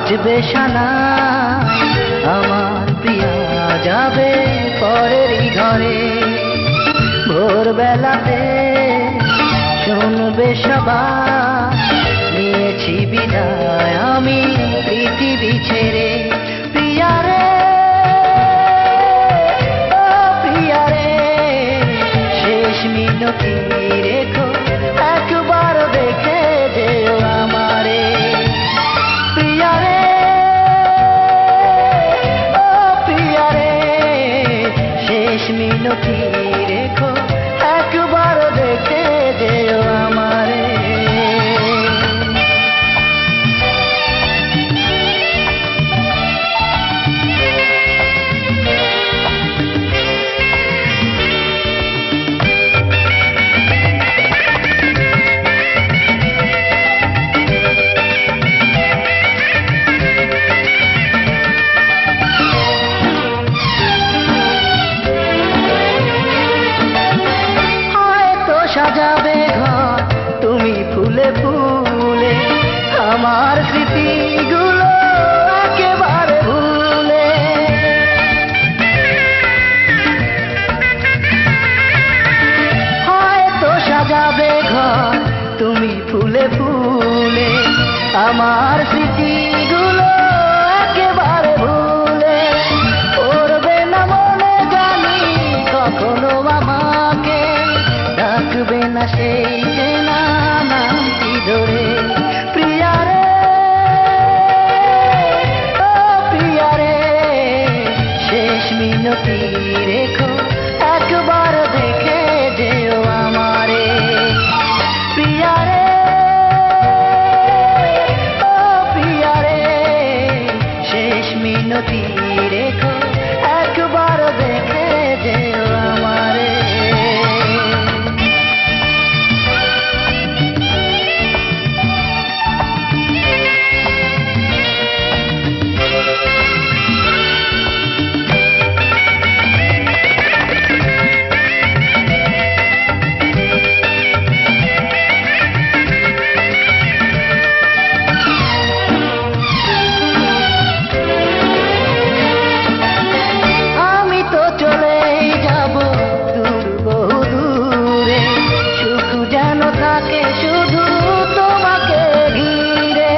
বাজবে সানাই আমার প্রিয়া যাবে পরেরই ঘরে। ভোরবেলাতে শুনবে সবাই নিয়েছি বিদায় আমি পৃথিবী ছেড়ে। প্রিয়ারে ও প্রিয়ারে শেষ মিনতি রেখো একবার দেখে যেও আমারে। প্রিয়ারে ও প্রিয়ারে শেষ মিনতি রেখো একবার দেখে যেও আমারে। সাজাবে ঘর তুমি ফুলে ফুলে আমার স্মৃতিগুলো একেবারে ভুলে। হয়তো সাজাবে ঘর তুমি ফুলে ফুলে আমার স্মৃতিগুলো একেবারে ভুলে। পড়বে না মনে জানি কখনো আমাকে ডাকবে না সেই চেনা নামটি ধরে। প্রিয়ারে ও প্রিয়ারে শেষ মিনতি রেখো একবার দেখে যেও আমারে। প্রিয়ারে ও প্রিয়ারে শেষ মিনতি রেখো একবার দেখে যেও আমারে। শুধু তোমাকে ঘিরে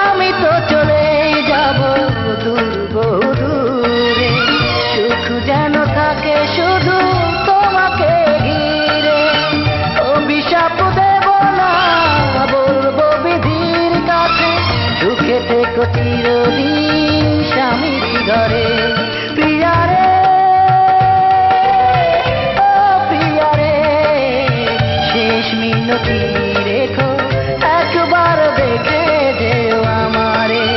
আমি তো চলেই যাব দূর বহু দূরে। সুখ যেন থাকে শুধু তোমাকে ঘিরে। অভিশাপ দেব না বলবো বিধির কাছে সুখে থেকো চিরদিন স্বামীর ঘরে। প্রিয়ারে মিনতি রেখো একবার দেখে যেও আমারে।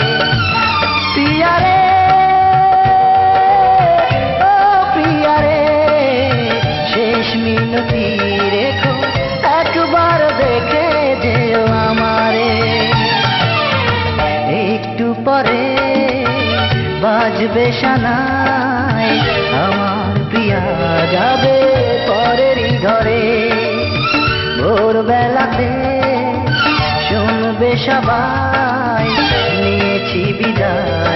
প্রিয়ারে ও প্রিয়ারে শেষ মিনতি রেখো একবার দেখে যেও আমারে। একটু পরে বাজবে সানাই আমার প্রিয়া যাবে পরেরই ঘরে। ভোরবেলাতে শুনবে সবাই নিয়েছি বিদায়